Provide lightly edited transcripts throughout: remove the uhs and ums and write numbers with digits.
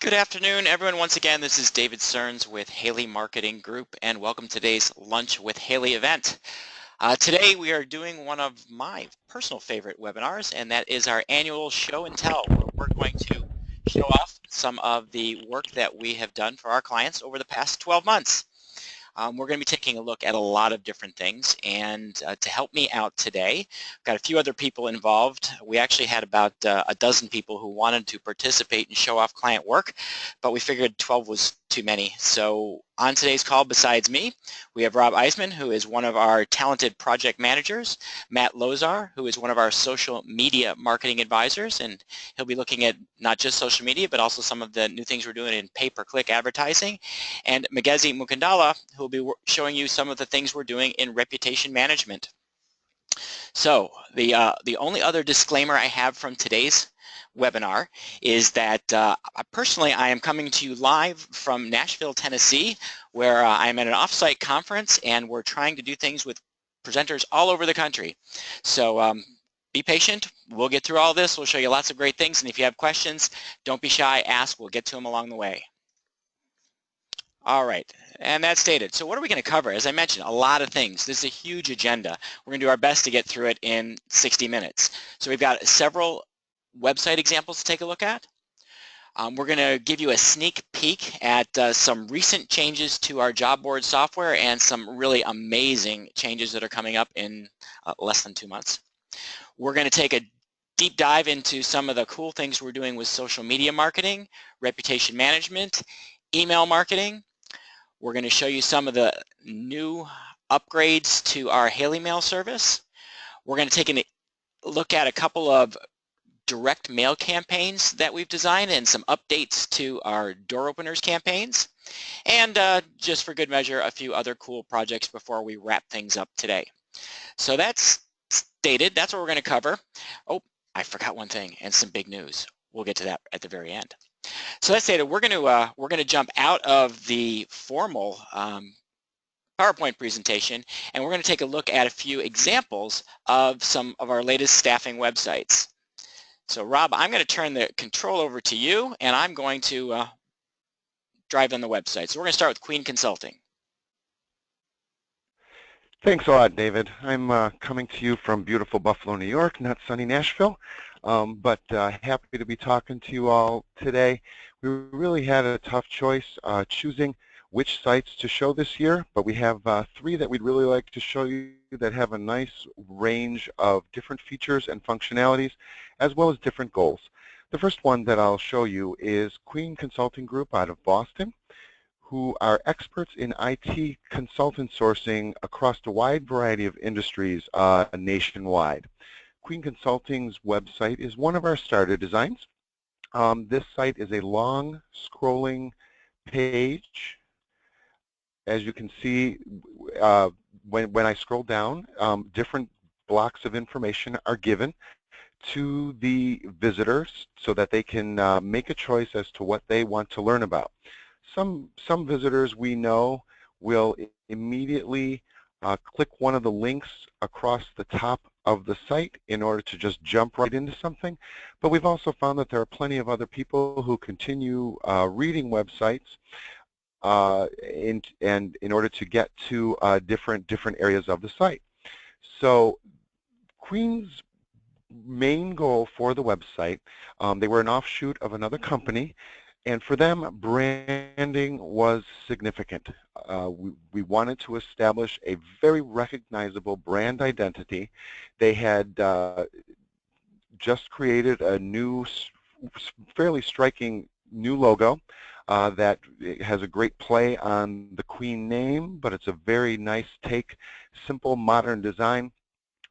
Good afternoon, everyone. Once again, this is David Stearns with Haley Marketing Group, and welcome to today's Lunch with Haley event. Today, we are doing one of my personal favorite webinars, and that is our annual Show and Tell, where we're going to show off some of the work that we have done for our clients over the past 12 months. We're going to be taking a look at a lot of different things, and to help me out today, I've got a few other people involved. We actually had about a dozen people who wanted to participate and show off client work, but we figured 12 was too many. So on today's call, besides me, we have Rob Eisman, who is one of our talented project managers, Matt Lozar, who is one of our social media marketing advisors, and he'll be looking at not just social media, but also some of the new things we're doing in pay-per-click advertising, and Magezi Mukandala, who will be showing you some of the things we're doing in reputation management. So the only other disclaimer I have from today's webinar is that personally I am coming to you live from Nashville, Tennessee, where I'm at an off-site conference, and we're trying to do things with presenters all over the country. So be patient. We'll get through all this. We'll show you lots of great things, and if you have questions, don't be shy. Ask. We'll get to them along the way. All right, and that's stated. So what are we going to cover? As I mentioned, a lot of things. This is a huge agenda. We're going to do our best to get through it in 60 minutes. So we've got several website examples to take a look at. We're going to give you a sneak peek at some recent changes to our job board software and some really amazing changes that are coming up in less than 2 months. We're going to take a deep dive into some of the cool things we're doing with social media marketing, reputation management, email marketing. We're going to show you some of the new upgrades to our Haley Mail service. We're going to take a look at a couple of direct mail campaigns that we've designed and some updates to our door openers campaigns. And just for good measure, a few other cool projects before we wrap things up today. So that's stated. That's what we're going to cover. Oh, I forgot one thing and some big news. We'll get to that at the very end. So that's stated. We're going to jump out of the formal PowerPoint presentation, and we're going to take a look at a few examples of some of our latest staffing websites. So Rob, I'm going to turn the control over to you, and I'm going to drive on the website. So we're going to start with Queen Consulting. Thanks a lot, David. I'm coming to you from beautiful Buffalo, New York, not sunny Nashville, but happy to be talking to you all today. We really had a tough choice choosing which sites to show this year, but we have 3 that we'd really like to show you that have a nice range of different features and functionalities, as well as different goals. The first one that I'll show you is Queen Consulting Group out of Boston, who are experts in IT consultant sourcing across a wide variety of industries nationwide. Queen Consulting's website is one of our starter designs. This site is a long scrolling page. As you can see, when I scroll down, different blocks of information are given to the visitors so that they can make a choice as to what they want to learn about. Some visitors we know will immediately click one of the links across the top of the site in order to just jump right into something. But we've also found that there are plenty of other people who continue reading websites in order to get to different areas of the site. So Queen's main goal for the website, they were an offshoot of another company, and for them, branding was significant. We wanted to establish a very recognizable brand identity. They had just created a new, fairly striking new logo that has a great play on the Queen name, but it's a very nice take, simple, modern design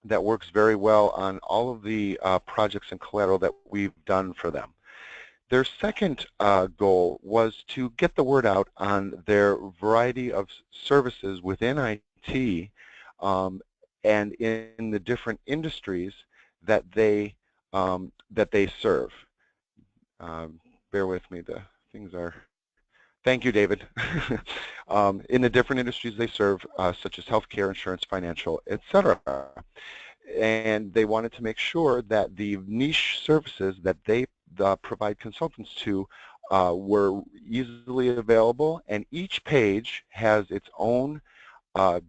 that works very well on all of the projects and collateral that we've done for them. Their second goal was to get the word out on their variety of services within IT and in the different industries that they serve. Bear with me, the things are... Thank you, David. In the different industries they serve, such as healthcare, insurance, financial, etc. And they wanted to make sure that the niche services that they provide consultants to were easily available, and each page has its own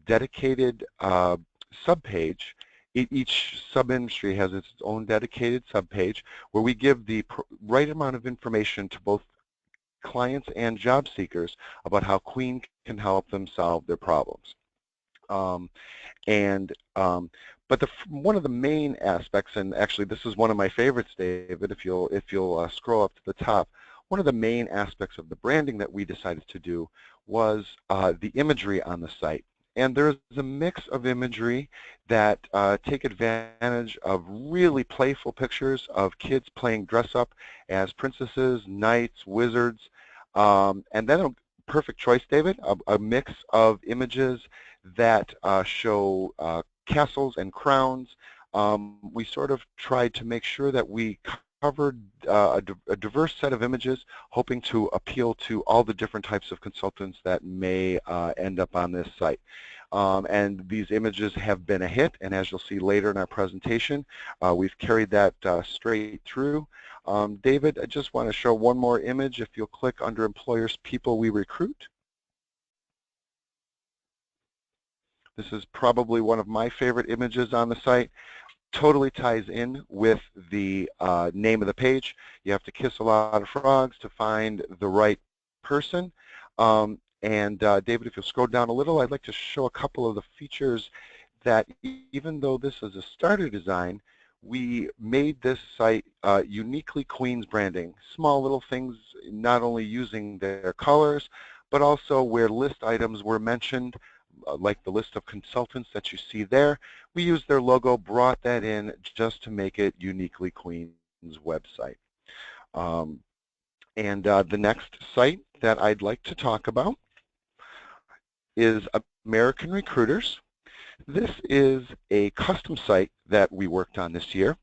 dedicated subpage. Each sub-industry has its own dedicated subpage where we give the right amount of information to both clients and job seekers about how Queen can help them solve their problems. But one of the main aspects, and actually this is one of my favorites, David, if you'll scroll up to the top, one of the main aspects of the branding that we decided to do was the imagery on the site. And there's a mix of imagery that take advantage of really playful pictures of kids playing dress up as princesses, knights, wizards, and then a perfect choice, David, a mix of images that show castles and crowns. We sort of tried to make sure that we covered a diverse set of images, hoping to appeal to all the different types of consultants that may end up on this site. And these images have been a hit, and as you'll see later in our presentation, we've carried that straight through. David, I just want to show one more image. If you'll click under Employers People We Recruit. This is probably one of my favorite images on the site. Totally ties in with the name of the page. You have to kiss a lot of frogs to find the right person. David, if you'll scroll down a little, I'd like to show a couple of the features that, even though this is a starter design, we made this site uniquely Queens branding. Small little things, not only using their colors, but also where list items were mentioned, like the list of consultants that you see there. We used their logo, brought that in just to make it uniquely Queens website. The next site that I'd like to talk about is American Recruiters. This is a custom site that we worked on this year,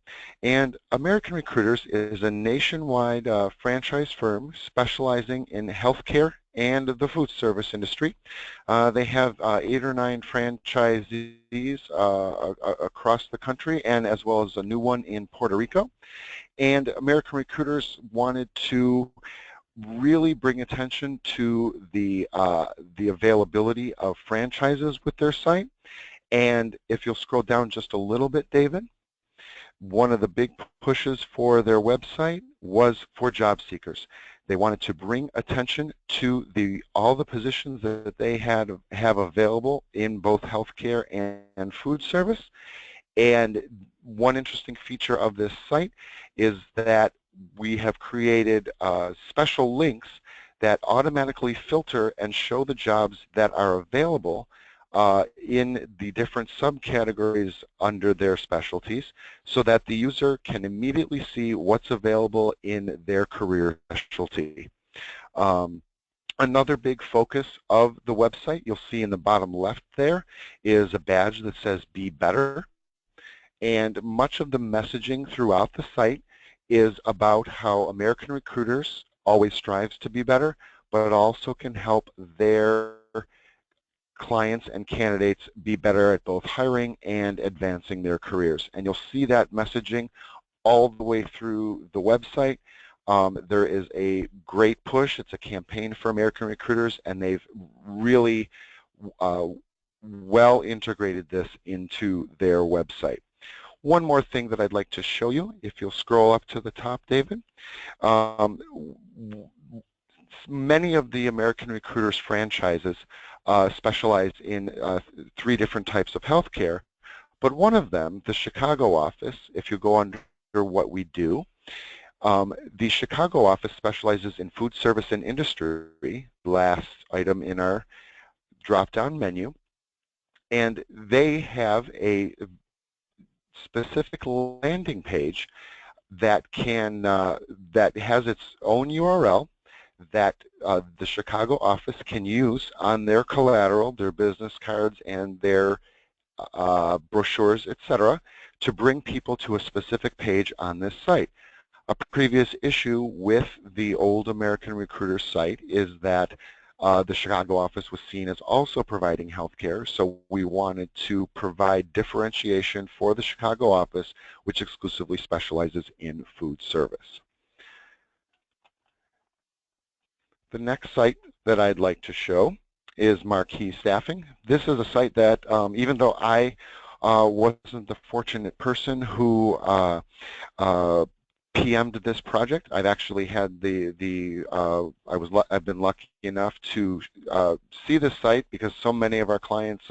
and American Recruiters is a nationwide franchise firm specializing in healthcare and the food service industry. They have 8 or 9 franchisees across the country, and as well as a new one in Puerto Rico. And American Recruiters wanted to really bring attention to the availability of franchises with their site. And if you'll scroll down just a little bit, David, one of the big pushes for their website was for job seekers. They wanted to bring attention to all the positions that they have available in both healthcare and food service. And one interesting feature of this site is that we have created special links that automatically filter and show the jobs that are available in the different subcategories under their specialties, so that the user can immediately see what's available in their career specialty. Another big focus of the website, you'll see in the bottom left there, is a badge that says Be Better. And much of the messaging throughout the site is about how American Recruiters always strives to be better, but also can help their clients and candidates be better at both hiring and advancing their careers. And you'll see that messaging all the way through the website. There is a great push. It's a campaign for American Recruiters, and they've really well integrated this into their website. One more thing that I'd like to show you, if you'll scroll up to the top, David. Many of the American Recruiters franchises specialize in 3 different types of healthcare, but one of them, the Chicago office, if you go under what we do, the Chicago office specializes in food service and industry, last item in our drop-down menu, and they have a specific landing page that that has its own URL that the Chicago office can use on their collateral, their business cards, and their brochures, etc., to bring people to a specific page on this site. A previous issue with the old American Recruiter site is that the Chicago office was seen as also providing healthcare, so we wanted to provide differentiation for the Chicago office, which exclusively specializes in food service. The next site that I'd like to show is Marquee Staffing. This is a site that, even though I wasn't the fortunate person who PM'd this project, I've actually had I've been lucky enough to see this site because so many of our clients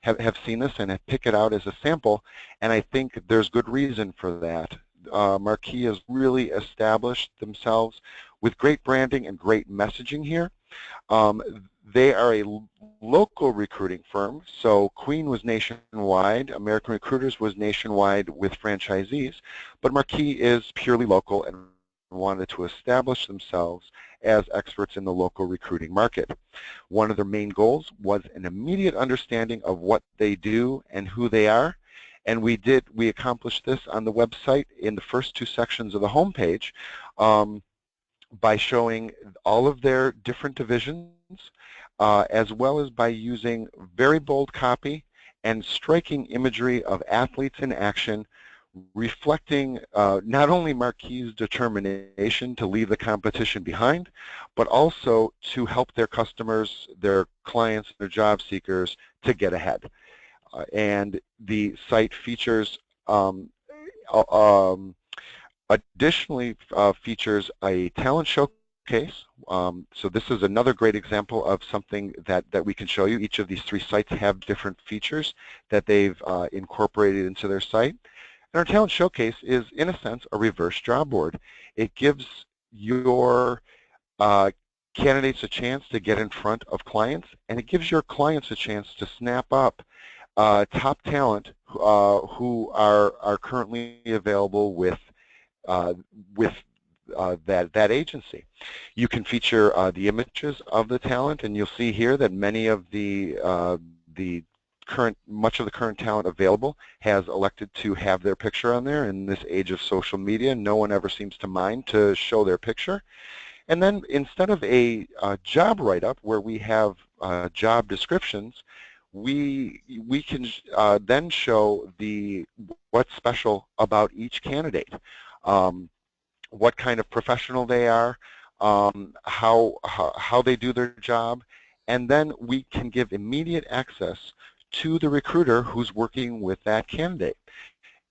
have seen this and have picked it out as a sample, and I think there's good reason for that. Marquee has really established themselves with great branding and great messaging here. They are a local recruiting firm, so Queen was nationwide, American Recruiters was nationwide with franchisees, but Marquee is purely local and wanted to establish themselves as experts in the local recruiting market. One of their main goals was an immediate understanding of what they do and who they are, and we accomplished this on the website in the first two sections of the homepage by showing all of their different divisions, as well as by using very bold copy and striking imagery of athletes in action, reflecting not only Marquee's determination to leave the competition behind, but also to help their customers, their clients, their job seekers to get ahead. And the site features additionally features a talent showcase. So this is another great example of something that we can show you. Each of these three sites have different features that they've incorporated into their site. And our talent showcase is, in a sense, a reverse job board. It gives your candidates a chance to get in front of clients, and it gives your clients a chance to snap up top talent who are currently available with that agency. You can feature the images of the talent, and you'll see here that many of much of the current talent available has elected to have their picture on there. In this age of social media, no one ever seems to mind to show their picture. And then instead of a job write-up where we have job descriptions, we can then show what's special about each candidate. What kind of professional they are, how they do their job, and then we can give immediate access to the recruiter who's working with that candidate.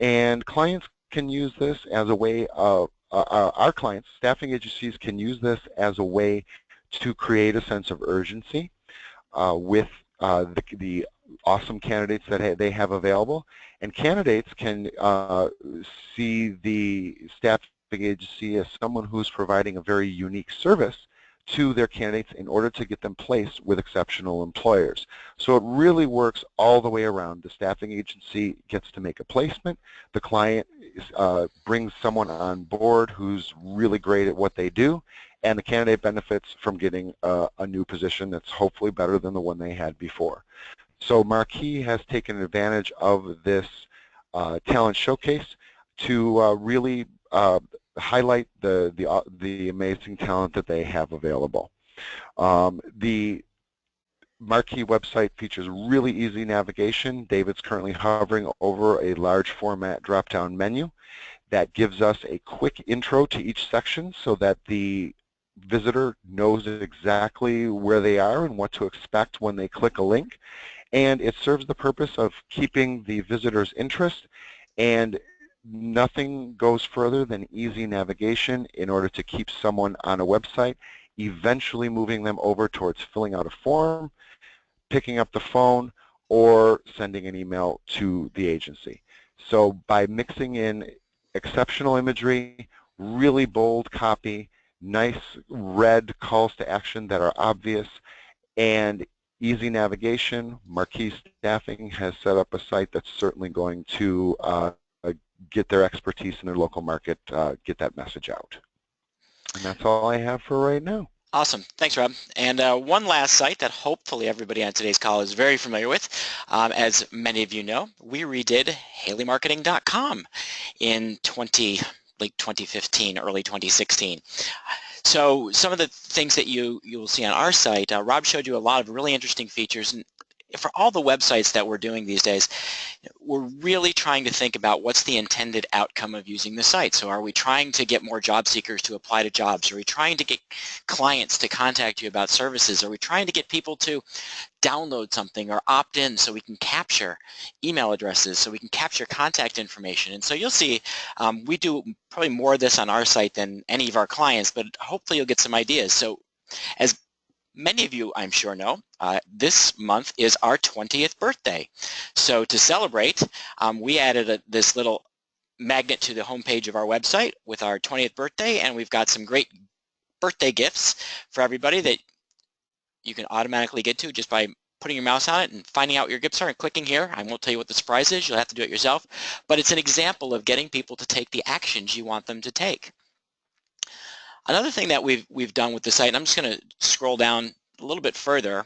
And clients can use this as a way of, our clients, staffing agencies, can use this as a way to create a sense of urgency with the awesome candidates that they have available, and candidates can see the staffing agency as someone who's providing a very unique service to their candidates in order to get them placed with exceptional employers. So it really works all the way around. The staffing agency gets to make a placement, the client brings someone on board who's really great at what they do, and the candidate benefits from getting a new position that's hopefully better than the one they had before. So Marquee has taken advantage of this talent showcase to really highlight the amazing talent that they have available. The Marquee website features really easy navigation. David's currently hovering over a large format drop-down menu that gives us a quick intro to each section so that the visitor knows exactly where they are and what to expect when they click a link. And it serves the purpose of keeping the visitor's interest, and nothing goes further than easy navigation in order to keep someone on a website, eventually moving them over towards filling out a form, picking up the phone, or sending an email to the agency. So by mixing in exceptional imagery, really bold copy, nice red calls to action that are obvious, and easy navigation, Marquee Staffing has set up a site that's certainly going to get their expertise in their local market, get that message out. And that's all I have for right now. Awesome. Thanks, Rob. And one last site that hopefully everybody on today's call is very familiar with. As many of you know, we redid HaleyMarketing.com in late 2015, early 2016. So some of the things that you will see on our site, Rob showed you a lot of really interesting features, and for all the websites that we're doing these days, we're really trying to think about what's the intended outcome of using the site. So are we trying to get more job seekers to apply to jobs? Are we trying to get clients to contact you about services? Are we trying to get people to download something or opt in so we can capture email addresses, so we can capture contact information? And so you'll see we do probably more of this on our site than any of our clients, but hopefully you'll get some ideas. So as many of you, I'm sure, know, this month is our 20th birthday. So to celebrate, we added this little magnet to the homepage of our website with our 20th birthday, and we've got some great birthday gifts for everybody that you can automatically get to just by putting your mouse on it and finding out what your gifts are and clicking here. I won't tell you what the surprise is. You'll have to do it yourself. But it's an example of getting people to take the actions you want them to take. Another thing that we've done with the site, and I'm just going to scroll down a little bit further.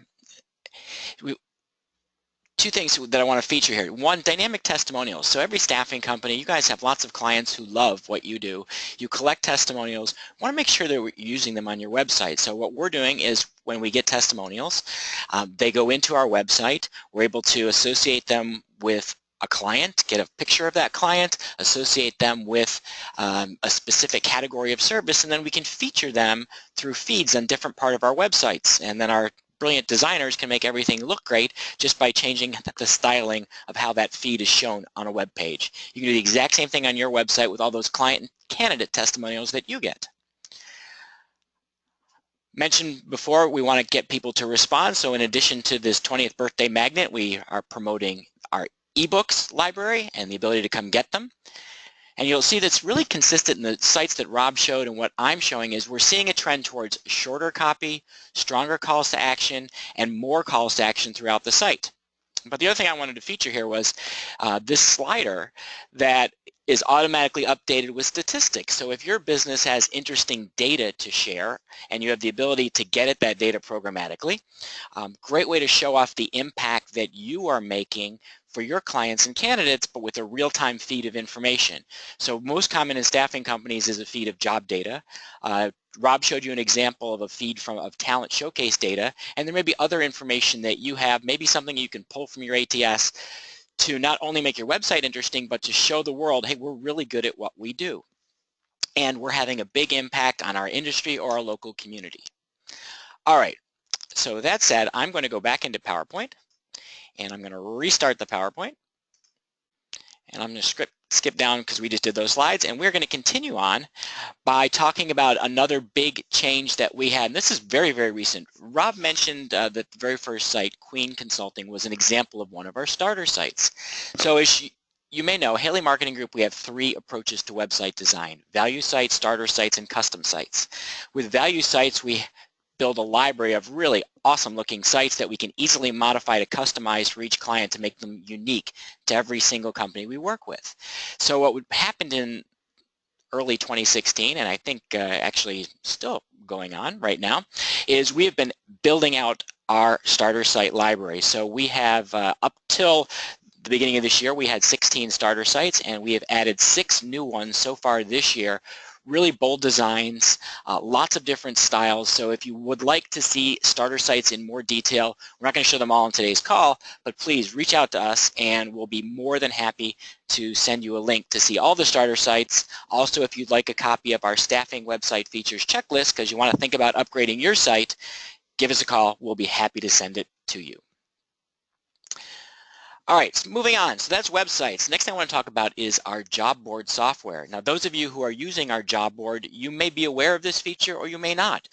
Two things that I want to feature here. One, dynamic testimonials. So every staffing company, you guys have lots of clients who love what you do. You collect testimonials. You want to make sure that you're using them on your website. So what we're doing is when we get testimonials, they go into our website. We're able to associate them with a client, get a picture of that client, associate them with a specific category of service, and then we can feature them through feeds on different part of our websites. And then our brilliant designers can make everything look great just by changing the styling of how that feed is shown on a web page. You can do the exact same thing on your website with all those client and candidate testimonials that you get. Mentioned before, we want to get people to respond. So in addition to this 20th birthday magnet, we are promoting our ebooks library and the ability to come get them. And you'll see that's really consistent in the sites that Rob showed, and what I'm showing is we're seeing a trend towards shorter copy, stronger calls to action, and more calls to action throughout the site. But the other thing I wanted to feature here was this slider that is automatically updated with statistics. So if your business has interesting data to share and you have the ability to get at that data programmatically, great way to show off the impact that you are making for your clients and candidates, but with a real-time feed of information. So most common in staffing companies is a feed of job data. Rob showed you an example of a feed of talent showcase data, and there may be other information that you have, maybe something you can pull from your ATS to not only make your website interesting, but to show the world, hey, we're really good at what we do. And we're having a big impact on our industry or our local community. All right, so that said, I'm going to go back into PowerPoint, and I'm going to restart the PowerPoint. And I'm going to skip down because we just did those slides, and we're going to continue on by talking about another big change that we had. And this is very, very recent. Rob mentioned that the very first site, Queen Consulting, was an example of one of our starter sites. So as you may know, Haley Marketing Group, we have 3 approaches to website design: value sites, starter sites, and custom sites. With value sites, we build a library of really awesome looking sites that we can easily modify to customize for each client to make them unique to every single company we work with. So what happened in early 2016, and I think actually still going on right now, is we have been building out our starter site library. So we have up till the beginning of this year, we had 16 starter sites, and we have added 6 new ones so far this year. Really bold designs, lots of different styles. So if you would like to see starter sites in more detail, we're not going to show them all in today's call, but please reach out to us and we'll be more than happy to send you a link to see all the starter sites. Also, if you'd like a copy of our staffing website features checklist because you want to think about upgrading your site, give us a call. We'll be happy to send it to you. All right, so moving on. So that's websites. Next thing I want to talk about is our job board software. Now, those of you who are using our job board, you may be aware of this feature or you may not.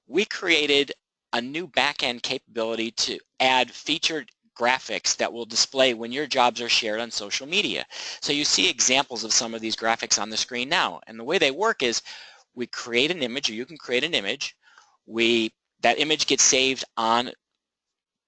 We created a new back-end capability to add featured graphics that will display when your jobs are shared on social media. So you see examples of some of these graphics on the screen now. And the way they work is we create an image, or you can create an image. That image gets saved on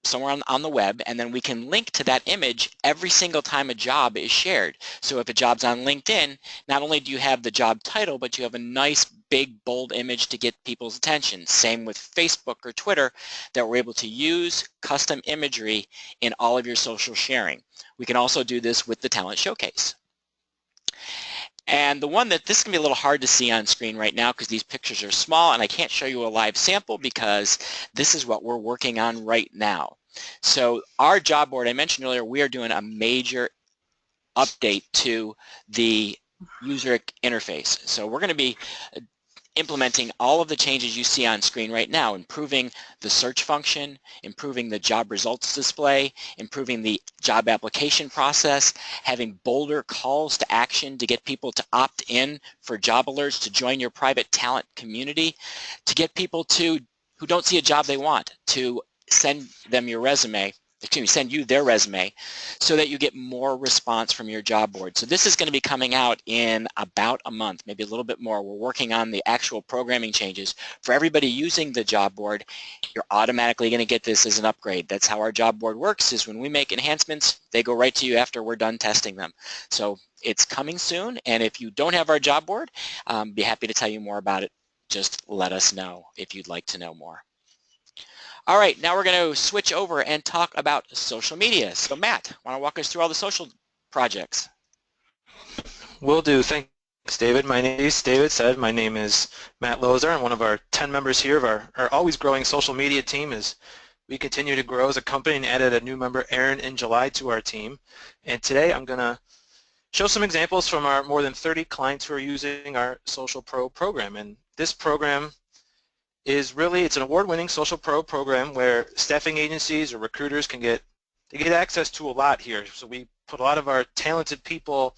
somewhere on the web, and then we can link to that image every single time a job is shared. So if a job's on LinkedIn, not only do you have the job title, but you have a nice big bold image to get people's attention. Same with Facebook or Twitter, that we're able to use custom imagery in all of your social sharing. We can also do this with the Talent Showcase. And the one that this can be a little hard to see on screen right now because these pictures are small and I can't show you a live sample because this is what we're working on right now. So our job board, I mentioned earlier, we are doing a major update to the user interface. So we're going to be implementing all of the changes you see on screen right now, improving the search function, improving the job results display, improving the job application process, having bolder calls to action to get people to opt in for job alerts, to join your private talent community, to get people who don't see a job they want to send them your resume, excuse me, send you their resume so that you get more response from your job board. So this is going to be coming out in about a month, maybe a little bit more. We're working on the actual programming changes. For everybody using the job board, you're automatically going to get this as an upgrade. That's how our job board works, is when we make enhancements, they go right to you after we're done testing them. So it's coming soon, and if you don't have our job board, be happy to tell you more about it. Just let us know if you'd like to know more. All right, now we're going to switch over and talk about social media. So Matt, want to walk us through all the social projects? Will do. Thanks, David. As David said, my name is Matt Lozer, and one of our 10 members here of our always growing social media team. Is we continue to grow as a company and added a new member, Aaron, in July to our team. And today I'm going to show some examples from our more than 30 clients who are using our Social Pro program. And this program is really, it's an award-winning Social Pro program where staffing agencies or recruiters can get access to a lot here. So we put a lot of our talented people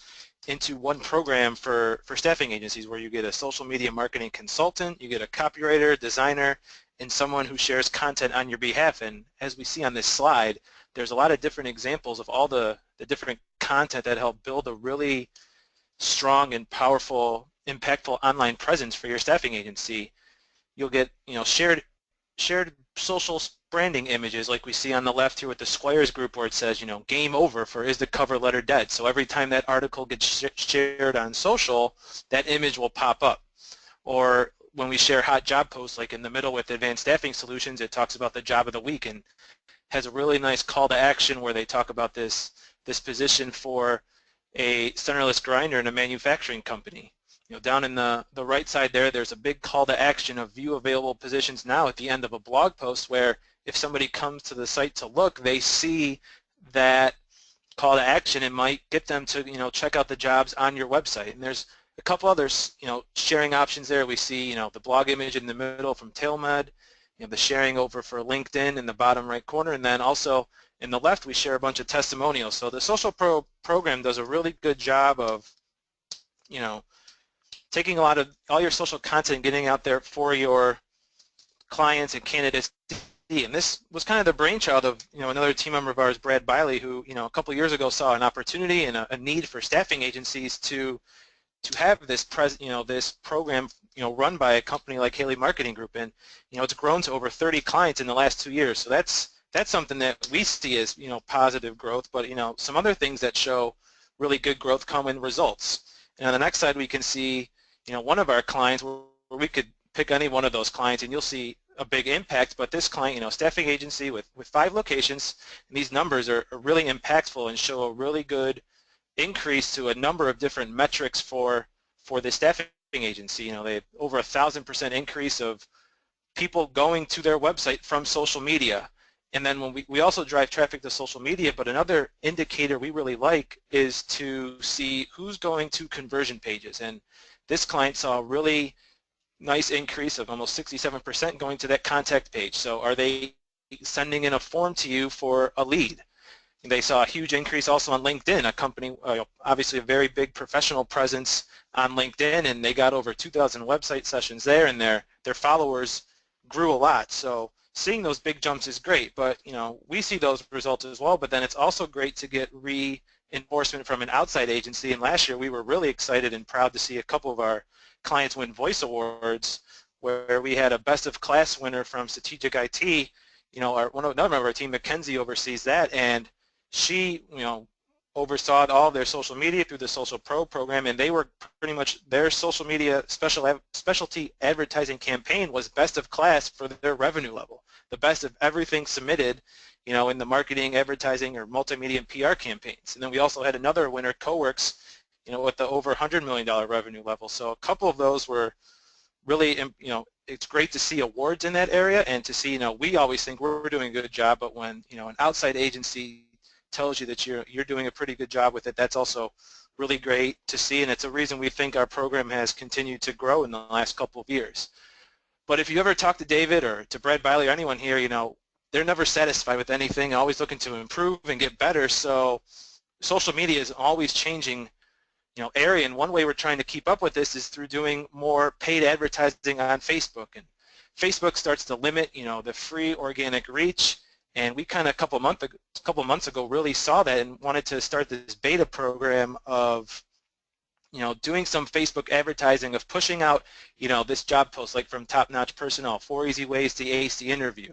into one program for staffing agencies, where you get a social media marketing consultant, you get a copywriter, designer, and someone who shares content on your behalf. And as we see on this slide, there's a lot of different examples of all the different content that help build a really strong and powerful, impactful online presence for your staffing agency. You'll get, shared social branding images like we see on the left here with the Squares group, where it says, game over for is the cover letter dead. So every time that article gets shared on social, that image will pop up. Or when we share hot job posts, like in the middle with Advanced Staffing Solutions, it talks about the job of the week and has a really nice call to action where they talk about this position for a centerless grinder in a manufacturing company. Down in the right side there's a big call to action of view available positions now at the end of a blog post, where if somebody comes to the site to look, they see that call to action and might get them to check out the jobs on your website. And there's a couple others sharing options there. We see the blog image in the middle from TailMed, the sharing over for LinkedIn in the bottom right corner, and then also in the left we share a bunch of testimonials. So the Social Pro program does a really good job of taking a lot of all your social content and getting out there for your clients and candidates. And this was kind of the brainchild of another team member of ours, Brad Biley, who a couple of years ago saw an opportunity and a need for staffing agencies to have this this program run by a company like Haley Marketing Group, and it's grown to over 30 clients in the last 2 years. So that's something that we see as positive growth. But some other things that show really good growth come in results. And on the next slide we can see one of our clients, where we could pick any one of those clients and you'll see a big impact. But this client, staffing agency with 5 locations, and these numbers are really impactful and show a really good increase to a number of different metrics for the staffing agency. They have over 1,000% increase of people going to their website from social media. And then when we also drive traffic to social media, but another indicator we really like is to see who's going to conversion pages. And this client saw a really nice increase of almost 67% going to that contact page. So are they sending in a form to you for a lead? And they saw a huge increase also on LinkedIn, a company, obviously a very big professional presence on LinkedIn, and they got over 2,000 website sessions there, and their followers grew a lot. So seeing those big jumps is great, but we see those results as well. But then it's also great to get reinforcement from an outside agency. And last year we were really excited and proud to see a couple of our clients win Voice Awards, where we had a best of class winner from Strategic IT. Another member of our team, Mackenzie, oversees that, and she oversaw all of their social media through the Social Pro program, and they were pretty much, their social media specialty advertising campaign was best of class for their revenue level, the best of everything submitted in the marketing, advertising, or multimedia and PR campaigns. And then we also had another winner, CoWorks, with the over $100 million revenue level. So a couple of those were really it's great to see awards in that area and to see, we always think we're doing a good job, but when, an outside agency tells you that you're doing a pretty good job with it, that's also really great to see, and it's a reason we think our program has continued to grow in the last couple of years. But if you ever talk to David or to Brad Biley or anyone here, they're never satisfied with anything, always looking to improve and get better. So social media is always changing, area, and one way we're trying to keep up with this is through doing more paid advertising on Facebook. And Facebook starts to limit, the free organic reach, and we kind of a couple months ago really saw that and wanted to start this beta program of doing some Facebook advertising, of pushing out, this job post, like from Top Notch Personnel, 4 easy ways to ace the interview,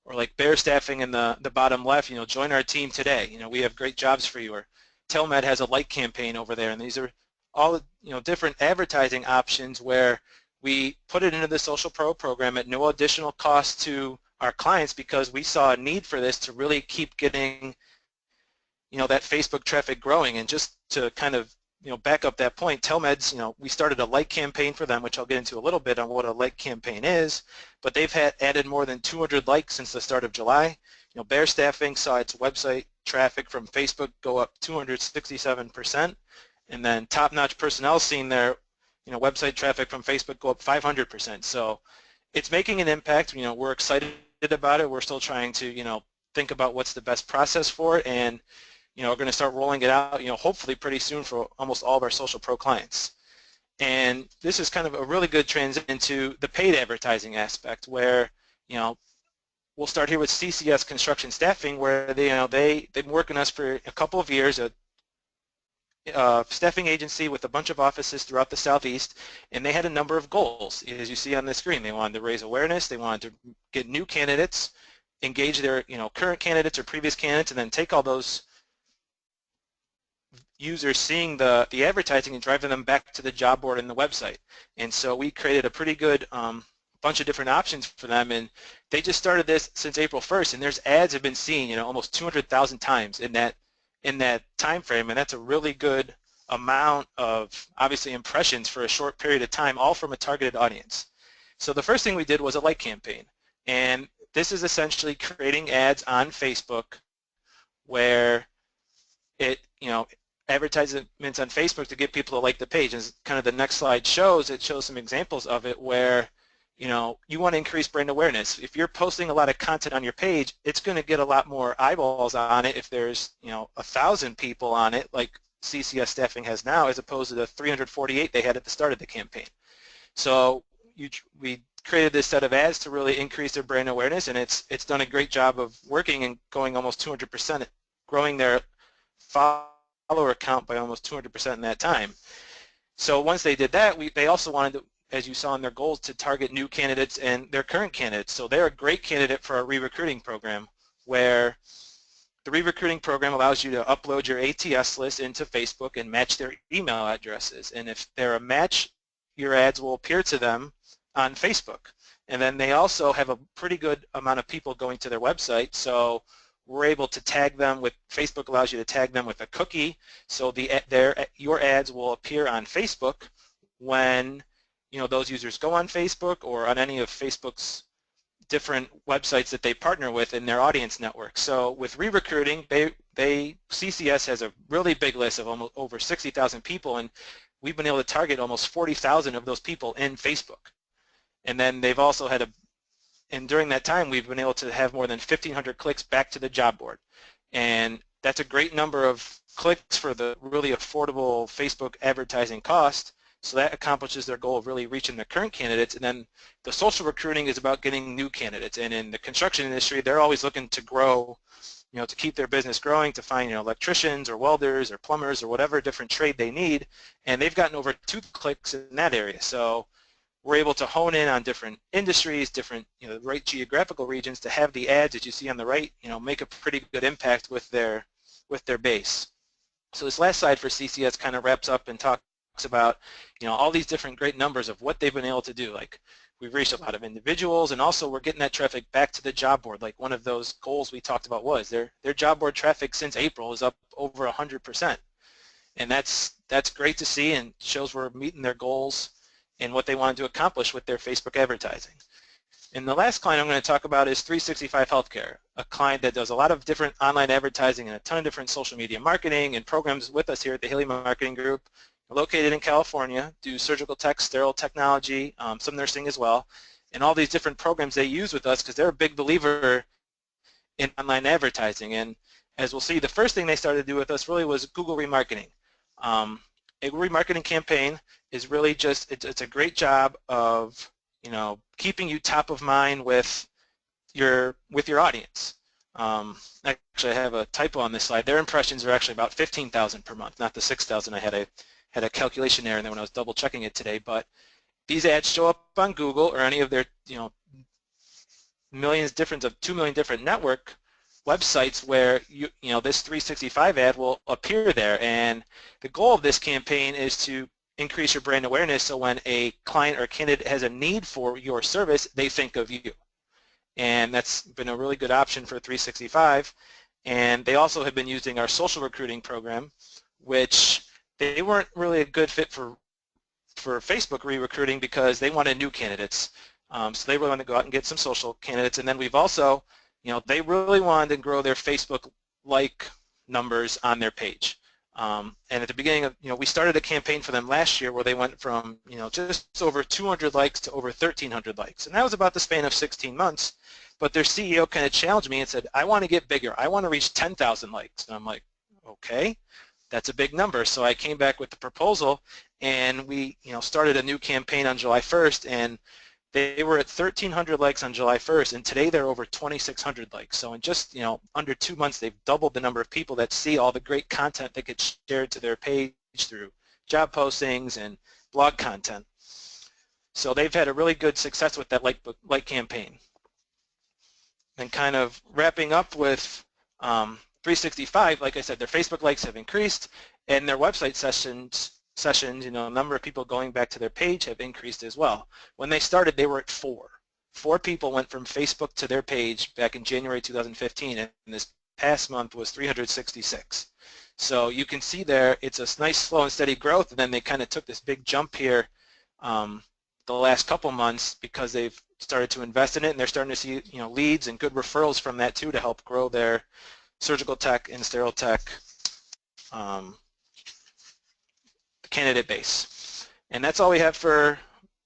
or like Bear Staffing in the bottom left, join our team today, we have great jobs for you, or Telmed has a like campaign over there, and these are all, different advertising options where we put it into the Social Pro program at no additional cost to our clients, because we saw a need for this to really keep getting, that Facebook traffic growing. And just to kind of back up that point, Telmed's, we started a like campaign for them, which I'll get into a little bit on what a like campaign is, but they've added more than 200 likes since the start of July. Bear Staffing saw its website traffic from Facebook go up 267%, and then Top Notch Personnel seen their, website traffic from Facebook go up 500%. So it's making an impact. We're excited about it. We're still trying to, think about what's the best process for it, and we're going to start rolling it out, hopefully pretty soon for almost all of our Social Pro clients. And this is kind of a really good transition to the paid advertising aspect, where, we'll start here with CCS Construction Staffing, where they've been working with us for a couple of years, a staffing agency with a bunch of offices throughout the Southeast, and they had a number of goals, as you see on the screen. They wanted to raise awareness, they wanted to get new candidates, engage their current candidates or previous candidates, and then take all those users seeing the advertising and driving them back to the job board and the website. And so we created a pretty good bunch of different options for them, and they just started this since April 1st, and there's ads have been seen almost 200,000 times in that time frame, and that's a really good amount of, obviously, impressions for a short period of time, all from a targeted audience. So the first thing we did was a like campaign, and this is essentially creating ads on Facebook where it, advertisements on Facebook to get people to like the page. As kind of the next slide shows, it shows some examples of it where you want to increase brand awareness. If you're posting a lot of content on your page, it's going to get a lot more eyeballs on it if there's 1,000 people on it, like CCS Staffing has now, as opposed to the 348 they had at the start of the campaign. So we created this set of ads to really increase their brand awareness, and it's done a great job of working and going almost 200%, growing their follower count by almost 200% in that time. So once they did that, they also wanted to, as you saw in their goals, to target new candidates and their current candidates. So they're a great candidate for our re-recruiting program, where the re-recruiting program allows you to upload your ATS list into Facebook and match their email addresses. And if they're a match, your ads will appear to them on Facebook. And then they also have a pretty good amount of people going to their website, so we're able to tag them with, Facebook allows you to tag them with a cookie, so your ads will appear on Facebook when those users go on Facebook or on any of Facebook's different websites that they partner with in their audience network. So with re-recruiting, CCS has a really big list of almost over 60,000 people, and we've been able to target almost 40,000 of those people in Facebook. And then they've also had and during that time, we've been able to have more than 1,500 clicks back to the job board. And that's a great number of clicks for the really affordable Facebook advertising cost. So that accomplishes their goal of really reaching the current candidates. And then the social recruiting is about getting new candidates. And in the construction industry, they're always looking to grow, to keep their business growing, to find, electricians or welders or plumbers or whatever different trade they need. And they've gotten over 2 clicks in that area. So we're able to hone in on different industries, different, right geographical regions to have the ads that you see on the right, make a pretty good impact with their base. So this last slide for CCS kind of wraps up and talks about, all these different great numbers of what they've been able to do. Like, we've reached a lot of individuals, and also we're getting that traffic back to the job board. Like, one of those goals we talked about was their job board traffic since April is up over 100%. And that's great to see, and shows we're meeting their goals. and what they wanted to accomplish with their Facebook advertising. And the last client I'm going to talk about is 365 Healthcare, a client that does a lot of different online advertising and a ton of different social media marketing and programs with us here at the Haley Marketing Group. We're located in California, do surgical tech, sterile technology, some nursing as well, and all these different programs they use with us because they're a big believer in online advertising. And as we'll see, the first thing they started to do with us really was Google remarketing. A Google remarketing campaign is really just, it's a great job of keeping you top of mind with your audience. Actually, I have a typo on this slide. Their impressions are actually about 15,000 per month, not the 6,000. I had a calculation error in there when I was double checking it today. But these ads show up on Google or any of their 2 million different network websites where this 365 ad will appear there. And the goal of this campaign is to increase your brand awareness so when a client or candidate has a need for your service, they think of you. And that's been a really good option for 365. And they also have been using our social recruiting program, which they weren't really a good fit for Facebook re-recruiting because they wanted new candidates. So they really wanted to go out and get some social candidates. And then we've also, they really wanted to grow their Facebook like numbers on their page. And at the beginning of, we started a campaign for them last year where they went from, just over 200 likes to over 1,300 likes. And that was about the span of 16 months. But their CEO kind of challenged me and said, I want to get bigger. I want to reach 10,000 likes. And I'm like, okay, that's a big number. So I came back with the proposal, and we, started a new campaign on July 1st, and they were at 1,300 likes on July 1st, and today they're over 2,600 likes. So in just, under 2 months, they've doubled the number of people that see all the great content that gets shared to their page through job postings and blog content. So they've had a really good success with that like campaign. And kind of wrapping up with 365, like I said, their Facebook likes have increased, and their website sessions, the number of people going back to their page have increased as well. When they started, they were at 4. 4 people went from Facebook to their page back in January 2015, and this past month was 366. So you can see there, it's a nice, slow and steady growth, and then they kind of took this big jump here the last couple months because they've started to invest in it, and they're starting to see leads and good referrals from that too to help grow their surgical tech and sterile tech candidate base. And that's all we have for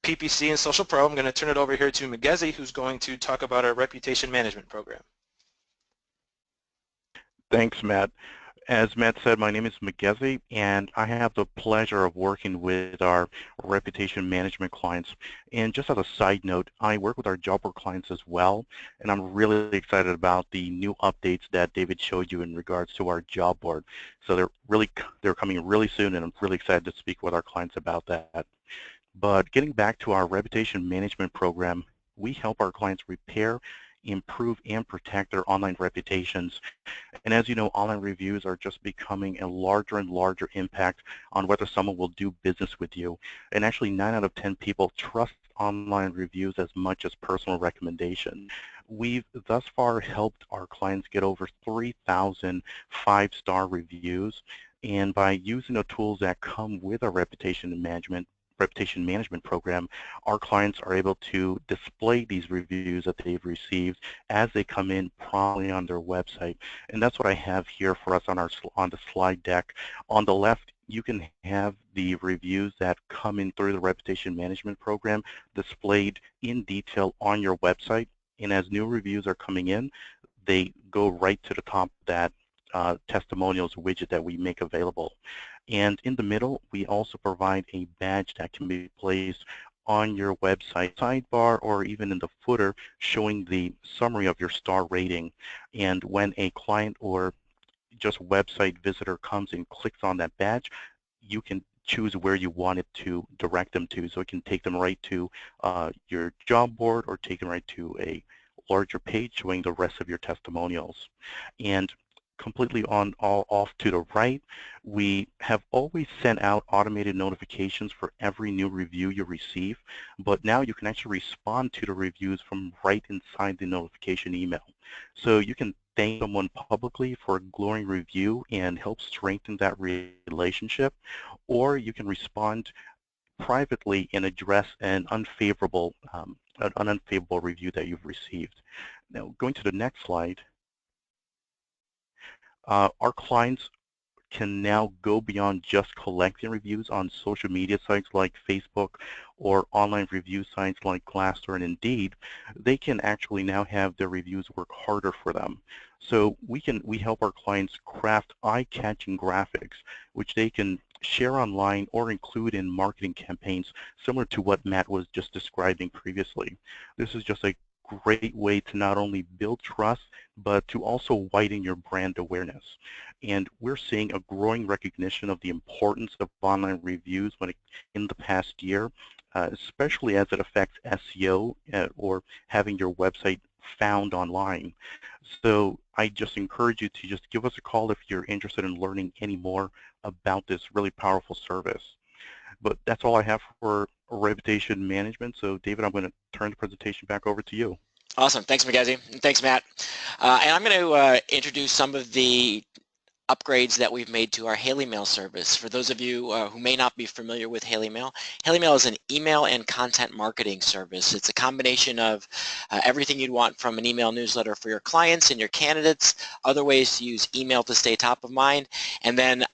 PPC and Social Pro. I'm going to turn it over here to Mugezi, who's going to talk about our reputation management program. Thanks, Matt. As Matt said, my name is Mugezi, and I have the pleasure of working with our reputation management clients. And just as a side note, I work with our job board clients as well, and I'm really excited about the new updates that David showed you in regards to our job board. So they're coming really soon, and I'm really excited to speak with our clients about that. But getting back to our reputation management program, we help our clients repair, improve, and protect their online reputations. And as you know, online reviews are just becoming a larger and larger impact on whether someone will do business with you. And actually 9 out of 10 people trust online reviews as much as personal recommendation. We've thus far helped our clients get over 3,000 5-star reviews, and by using the tools that come with our reputation management program, our clients are able to display these reviews that they've received as they come in promptly on their website. And that's what I have here for us on the slide deck. On the left, you can have the reviews that come in through the reputation management program displayed in detail on your website. And as new reviews are coming in, they go right to the top of that testimonials widget that we make available. And in the middle, we also provide a badge that can be placed on your website sidebar or even in the footer showing the summary of your star rating. And when a client or just website visitor comes and clicks on that badge, you can choose where you want it to direct them to. So it can take them right to your job board or take them right to a larger page showing the rest of your testimonials. And completely off to the right, we have always sent out automated notifications for every new review you receive, but now you can actually respond to the reviews from right inside the notification email. So you can thank someone publicly for a glowing review and help strengthen that relationship, or you can respond privately and address an unfavorable review that you've received. Now, going to the next slide, our clients can now go beyond just collecting reviews on social media sites like Facebook or online review sites like Glassdoor and Indeed. They can actually now have their reviews work harder for them. So we help our clients craft eye-catching graphics which they can share online or include in marketing campaigns similar to what Matt was just describing previously. This is just a great way to not only build trust, but to also widen your brand awareness. And we're seeing a growing recognition of the importance of online reviews in the past year, especially as it affects SEO or having your website found online. So I just encourage you to just give us a call if you're interested in learning any more about this really powerful service. But that's all I have for reputation management. So David, I'm going to turn the presentation back over to you. Awesome. Thanks, Mackenzie. And thanks, Matt. And I'm going to introduce some of the upgrades that we've made to our HaleyMail service. For those of you who may not be familiar with HaleyMail, HaleyMail is an email and content marketing service. It's a combination of everything you'd want from an email newsletter for your clients and your candidates, other ways to use email to stay top of mind, and then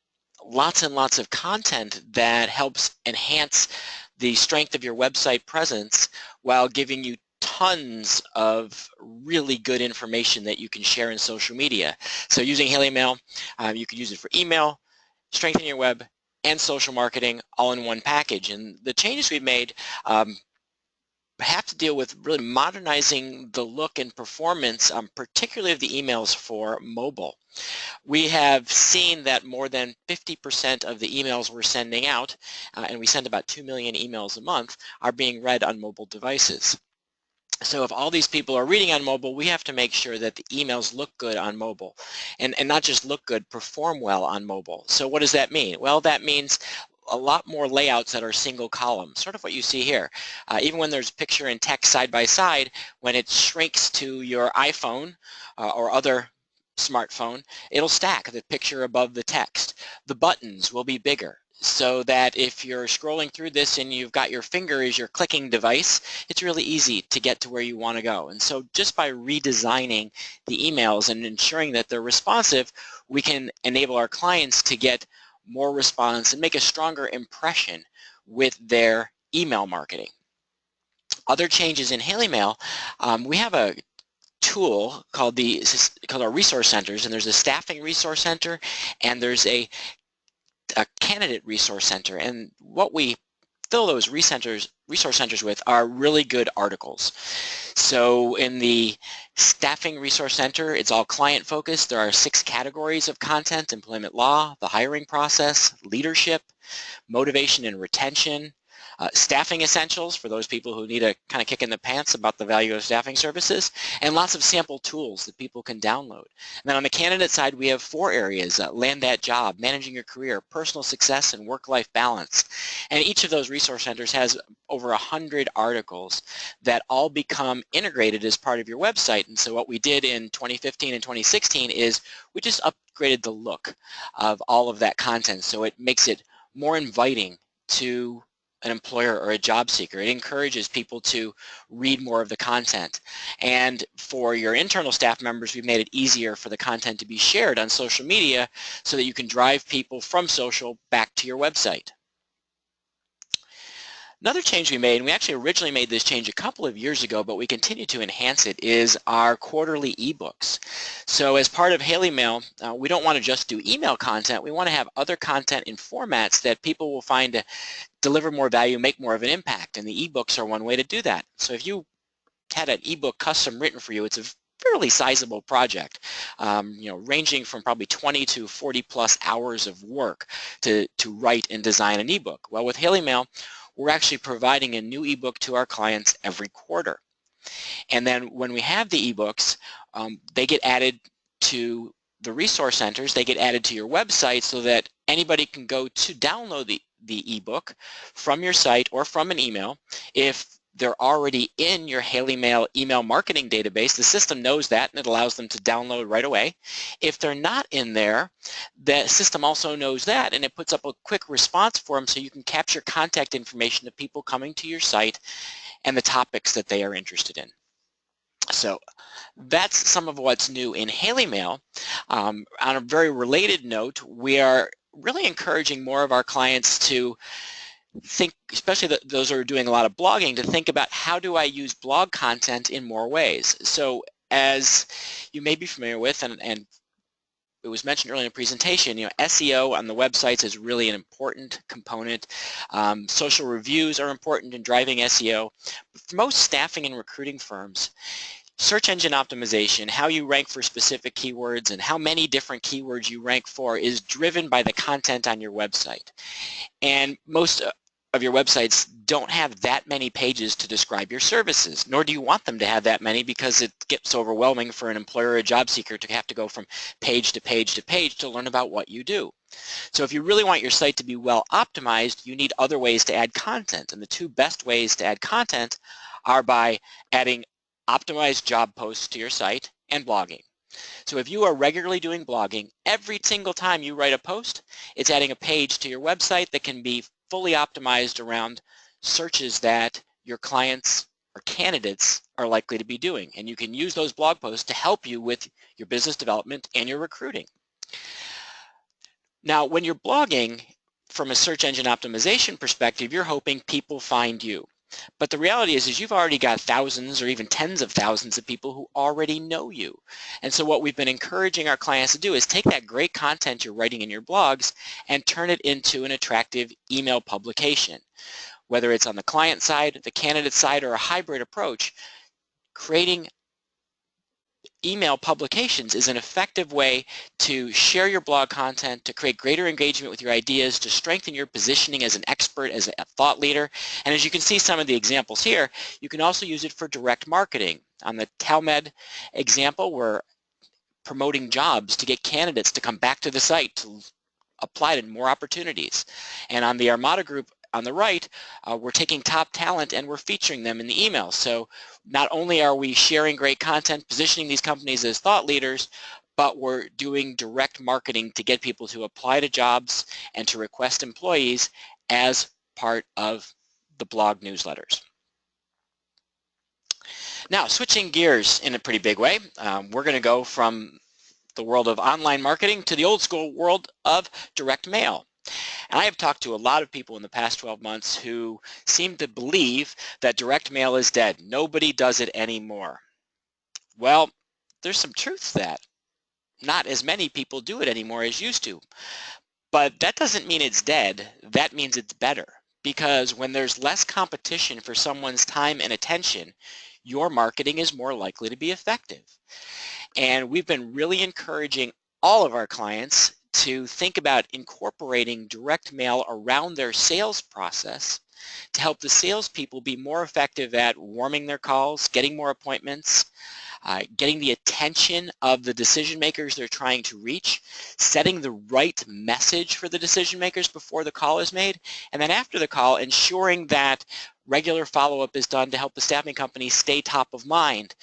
lots and lots of content that helps enhance the strength of your website presence while giving you tons of really good information that you can share in social media. So using HaleyMail, you can use it for email, strengthening your web, and social marketing all in one package. And the changes we've made have to deal with really modernizing the look and performance, particularly of the emails for mobile. We have seen that more than 50% of the emails we're sending out, and we send about 2 million emails a month, are being read on mobile devices. So if all these people are reading on mobile, we have to make sure that the emails look good on mobile, and not just look good, perform well on mobile. So what does that mean? Well, that means a lot more layouts that are single column, sort of what you see here. Even when there's picture and text side by side, when it shrinks to your iPhone or other smartphone, it'll stack the picture above the text. The buttons will be bigger, so that if you're scrolling through this and you've got your finger as your clicking device, it's really easy to get to where you want to go. And so just by redesigning the emails and ensuring that they're responsive, we can enable our clients to get more response and make a stronger impression with their email marketing. Other changes in HaleyMail, we have a tool called our resource centers, and there's a staffing resource center and there's a candidate resource center, and what we fill those resource centers with are really good articles. So in the staffing resource center, it's all client focused. There are 6 categories of content: employment law, the hiring process, leadership, motivation and retention, staffing essentials for those people who need a kind of kick in the pants about the value of staffing services, and lots of sample tools that people can download. And then on the candidate side, we have 4 areas: land that job, managing your career, personal success, and work-life balance. And each of those resource centers has over 100 articles that all become integrated as part of your website. And so what we did in 2015 and 2016 is we just upgraded the look of all of that content, so it makes it more inviting to an employer or a job seeker. It encourages people to read more of the content. And for your internal staff members, we've made it easier for the content to be shared on social media so that you can drive people from social back to your website. Another change we made, and we actually originally made this change a couple of years ago, but we continue to enhance it, is our quarterly ebooks. So as part of HaleyMail, we don't want to just do email content. We want to have other content in formats that people will find to deliver more value, make more of an impact, and the ebooks are one way to do that. So if you had an ebook custom written for you, it's a fairly sizable project, ranging from probably 20 to 40 plus hours of work to write and design an ebook. Well, with HaleyMail, we're actually providing a new ebook to our clients every quarter. And then when we have the ebooks, they get added to the resource centers, they get added to your website so that anybody can go to download the ebook from your site or from an email. If they're already in your Haley Mail email marketing database, the system knows that and it allows them to download right away. If they're not in there, the system also knows that and it puts up a quick response form so you can capture contact information of people coming to your site and the topics that they are interested in. So that's some of what's new in Haley Mail. On a very related note, we are really encouraging more of our clients to think, especially those who are doing a lot of blogging, to think about how do I use blog content in more ways. So as you may be familiar with, and it was mentioned earlier in the presentation, SEO on the websites is really an important component. Social reviews are important in driving SEO. But for most staffing and recruiting firms, search engine optimization, how you rank for specific keywords and how many different keywords you rank for is driven by the content on your website. And most of your websites don't have that many pages to describe your services, nor do you want them to have that many because it gets overwhelming for an employer or a job seeker to have to go from page to page to page to learn about what you do. So if you really want your site to be well optimized, you need other ways to add content. And the two best ways to add content are by adding optimized job posts to your site and blogging. So if you are regularly doing blogging, every single time you write a post, it's adding a page to your website that can be fully optimized around searches that your clients or candidates are likely to be doing. And you can use those blog posts to help you with your business development and your recruiting. Now, when you're blogging, from a search engine optimization perspective, you're hoping people find you. But the reality is you've already got thousands or even tens of thousands of people who already know you. And so what we've been encouraging our clients to do is take that great content you're writing in your blogs and turn it into an attractive email publication. Whether it's on the client side, the candidate side, or a hybrid approach, creating email publications is an effective way to share your blog content, to create greater engagement with your ideas, to strengthen your positioning as an expert, as a thought leader. And as you can see some of the examples here, you can also use it for direct marketing. On the Talmed example, we're promoting jobs to get candidates to come back to the site to apply to more opportunities. And on the Armada Group on the right, we're taking top talent and we're featuring them in the email. So not only are we sharing great content, positioning these companies as thought leaders, but we're doing direct marketing to get people to apply to jobs and to request employees as part of the blog newsletters. Now, switching gears in a pretty big way, we're going to go from the world of online marketing to the old school world of direct mail. And I have talked to a lot of people in the past 12 months who seem to believe that direct mail is dead. Nobody does it anymore. Well, there's some truth to that. Not as many people do it anymore as used to. But that doesn't mean it's dead. That means it's better. Because when there's less competition for someone's time and attention, your marketing is more likely to be effective. And we've been really encouraging all of our clients to think about incorporating direct mail around their sales process to help the salespeople be more effective at warming their calls, getting more appointments, getting the attention of the decision makers they're trying to reach, setting the right message for the decision makers before the call is made, and then after the call, ensuring that regular follow-up is done to help the staffing company stay top of mind.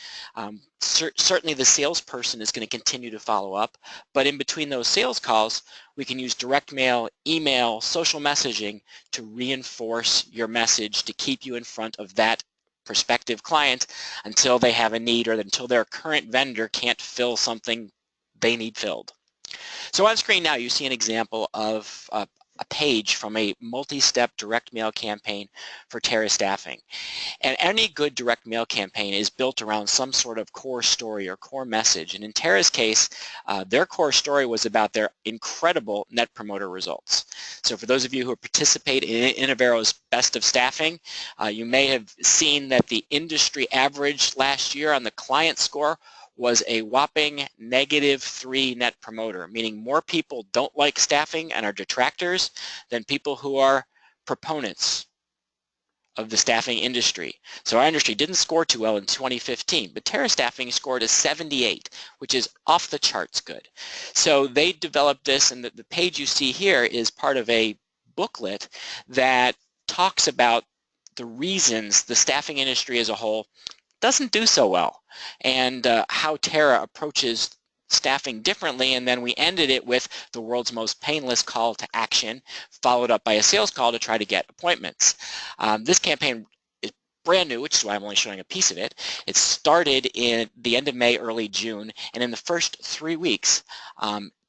Certainly the salesperson is going to continue to follow up, but in between those sales calls, we can use direct mail, email, social messaging to reinforce your message to keep you in front of that prospective client until they have a need or until their current vendor can't fill something they need filled. So on screen now you see an example of a page from a multi-step direct mail campaign for Terra Staffing. And any good direct mail campaign is built around some sort of core story or core message. And in Terra's case, their core story was about their incredible Net Promoter results. So for those of you who participate in Inavero's Best of Staffing, you may have seen that the industry average last year on the client score was a whopping -3 Net Promoter, meaning more people don't like staffing and are detractors than people who are proponents of the staffing industry. So our industry didn't score too well in 2015, but Terra Staffing scored a 78, which is off the charts good. So they developed this, and the page you see here is part of a booklet that talks about the reasons the staffing industry as a whole doesn't do so well, and how Terra approaches staffing differently, and then we ended it with the world's most painless call to action, followed up by a sales call to try to get appointments. This campaign is brand new, which is why I'm only showing a piece of it. It started in the end of May, early June, and in the first 3 weeks,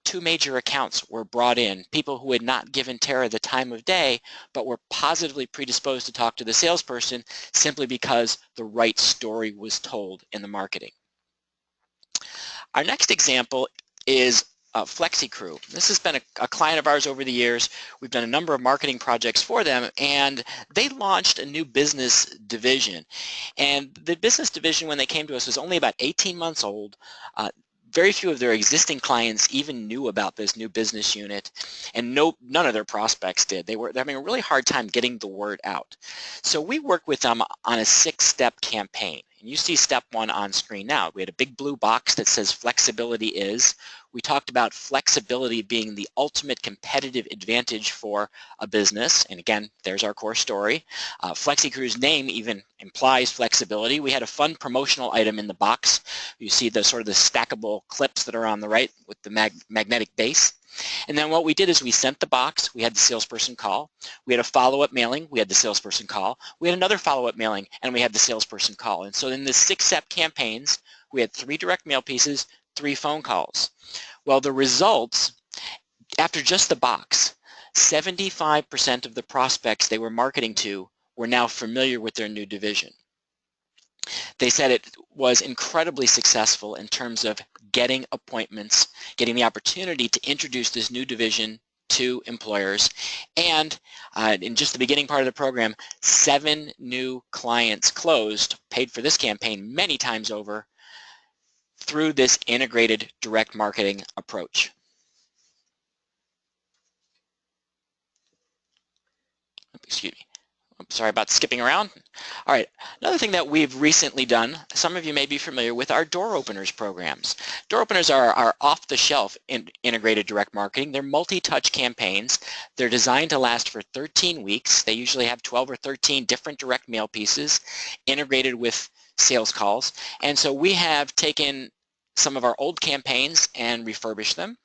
2 major accounts were brought in, people who had not given Terra the time of day, but were positively predisposed to talk to the salesperson simply because the right story was told in the marketing. Our next example is FlexiCrew. This has been a client of ours over the years. We've done a number of marketing projects for them, and they launched a new business division. And the business division, when they came to us, was only about 18 months old. Very few of their existing clients even knew about this new business unit, and none of their prospects did. They're having a really hard time getting the word out. So we worked with them on a 6-step campaign. And you see step 1 on screen now. We had a big blue box that says flexibility is. We talked about flexibility being the ultimate competitive advantage for a business. And again, there's our core story. FlexiCrew's name even implies flexibility. We had a fun promotional item in the box. You see the sort of the stackable clips that are on the right with the magnetic base. And then what we did is we sent the box, we had the salesperson call, we had a follow-up mailing, we had the salesperson call, we had another follow-up mailing, and we had the salesperson call. And so in the 6-step campaigns, we had 3 direct mail pieces, 3 phone calls. Well, the results, after just the box, 75% of the prospects they were marketing to were now familiar with their new division. They said it was incredibly successful in terms of getting appointments, getting the opportunity to introduce this new division to employers, and in just the beginning part of the program, 7 new clients closed, paid for this campaign many times over, through this integrated direct marketing approach. Excuse me. I'm sorry about skipping around. All right, another thing that we've recently done, some of you may be familiar with our door openers programs. Door openers are off-the-shelf integrated direct marketing. They're multi-touch campaigns. They're designed to last for 13 weeks. They usually have 12 or 13 different direct mail pieces integrated with sales calls. And so we have taken some of our old campaigns and refurbished them.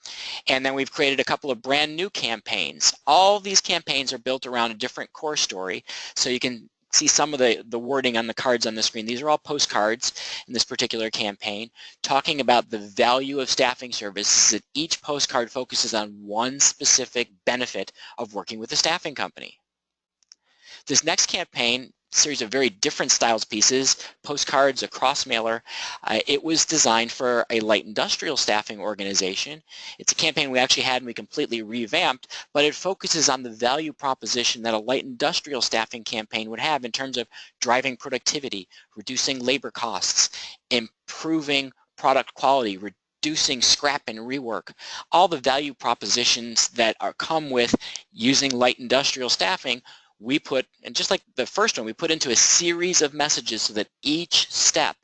And then we've created a couple of brand new campaigns. All these campaigns are built around a different core story. So you can see some of the wording on the cards on the screen. These are all postcards in this particular campaign talking about the value of staffing services, that each postcard focuses on one specific benefit of working with a staffing company. This next campaign, series of very different styles pieces, postcards, a cross mailer. It was designed for a light industrial staffing organization. It's a campaign we actually had and we completely revamped, but it focuses on the value proposition that a light industrial staffing campaign would have in terms of driving productivity, reducing labor costs, improving product quality, reducing scrap and rework, all the value propositions that come with using light industrial staffing. We put, and just like the first one, we put into a series of messages so that each step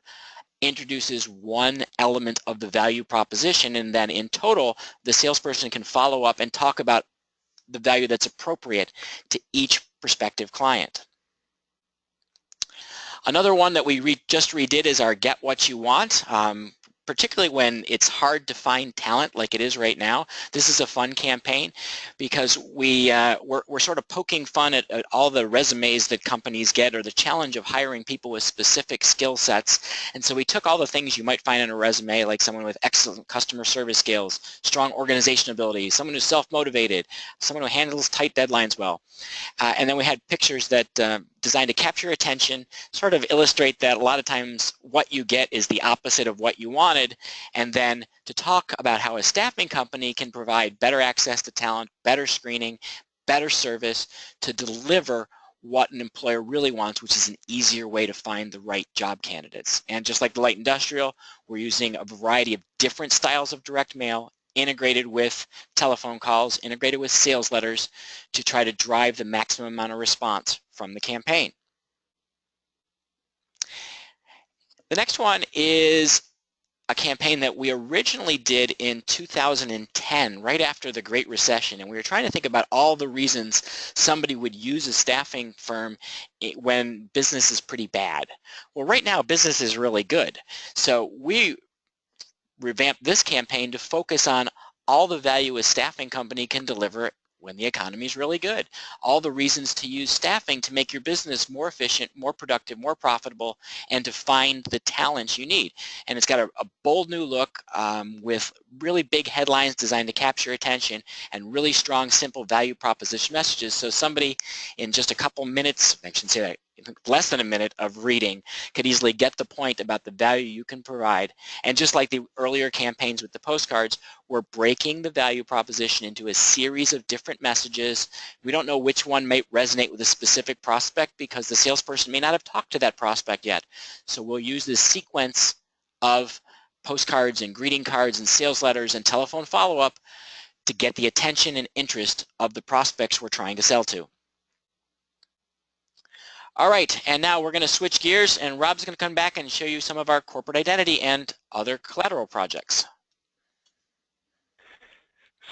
introduces one element of the value proposition, and then in total, the salesperson can follow up and talk about the value that's appropriate to each prospective client. Another one that we just redid is our Get What You Want. Particularly when it's hard to find talent like it is right now. This is a fun campaign because we're sort of poking fun at all the resumes that companies get, or the challenge of hiring people with specific skill sets. And so we took all the things you might find in a resume, like someone with excellent customer service skills, strong organization ability, someone who's self-motivated, someone who handles tight deadlines well. And then we had pictures that designed to capture attention, sort of illustrate that a lot of times what you get is the opposite of what you wanted, and then to talk about how a staffing company can provide better access to talent, better screening, better service to deliver what an employer really wants, which is an easier way to find the right job candidates. And just like the light industrial, we're using a variety of different styles of direct mail, integrated with telephone calls, integrated with sales letters to try to drive the maximum amount of response from the campaign. The next one is a campaign that we originally did in 2010, right after the Great Recession, and we were trying to think about all the reasons somebody would use a staffing firm when business is pretty bad. Well, right now business is really good, so we revamped this campaign to focus on all the value a staffing company can deliver when the economy is really good. All the reasons to use staffing to make your business more efficient, more productive, more profitable, and to find the talents you need. And it's got a bold new look with really big headlines designed to capture attention and really strong, simple value proposition messages. So somebody in just a couple minutes, I shouldn't say that, less than a minute of reading could easily get the point about the value you can provide. And just like the earlier campaigns with the postcards, we're breaking the value proposition into a series of different messages. We don't know which one may resonate with a specific prospect because the salesperson may not have talked to that prospect yet. So we'll use this sequence of postcards and greeting cards and sales letters and telephone follow-up to get the attention and interest of the prospects we're trying to sell to. All right, and now we're going to switch gears, and Rob's going to come back and show you some of our corporate identity and other collateral projects.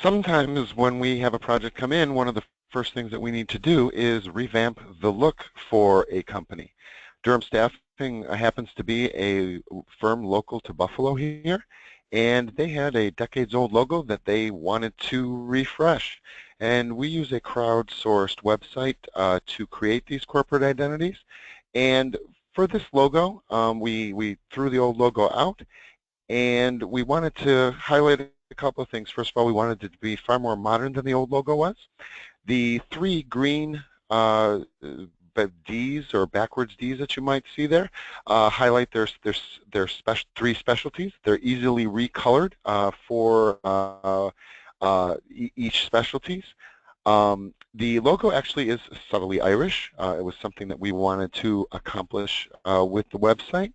Sometimes when we have a project come in, one of the first things that we need to do is revamp the look for a company. Durham Staffing happens to be a firm local to Buffalo here, and they had a decades-old logo that they wanted to refresh. And we use a crowdsourced website to create these corporate identities. And for this logo, we threw the old logo out, and we wanted to highlight a couple of things. First of all, we wanted it to be far more modern than the old logo was. The three green D's or backwards D's that you might see there highlight their three specialties. They're easily recolored for each specialties. The logo actually is subtly Irish. It was something that we wanted to accomplish with the website,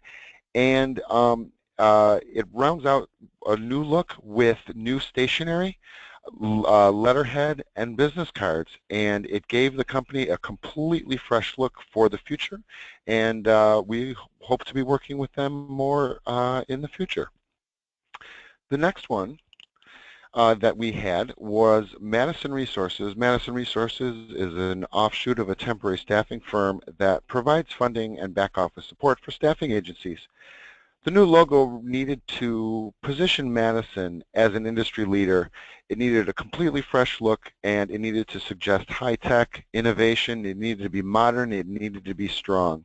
and it rounds out a new look with new stationery, letterhead, and business cards, and it gave the company a completely fresh look for the future, and we hope to be working with them more in the future. The next one that we had was Madison Resources. Madison Resources is an offshoot of a temporary staffing firm that provides funding and back office support for staffing agencies. The new logo needed to position Madison as an industry leader. It needed a completely fresh look, and it needed to suggest high-tech innovation. It needed to be modern. It needed to be strong.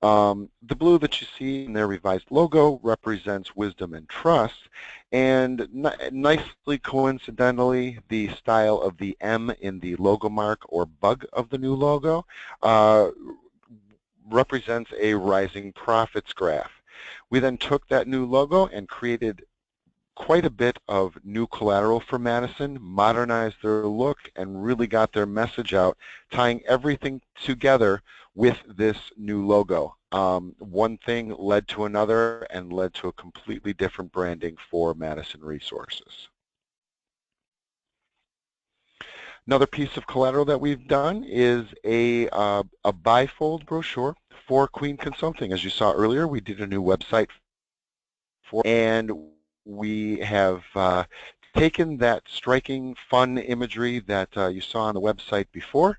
The blue that you see in their revised logo represents wisdom and trust, and nicely coincidentally, the style of the M in the logo mark or bug of the new logo represents a rising profits graph. We then took that new logo and created quite a bit of new collateral for Madison, modernized their look, and really got their message out, tying everything together with this new logo. One thing led to another and led to a completely different branding for Madison Resources. Another piece of collateral that we've done is a bifold brochure for Queen Consulting. As you saw earlier, we did a new website for, and we have taken that striking, fun imagery that you saw on the website before,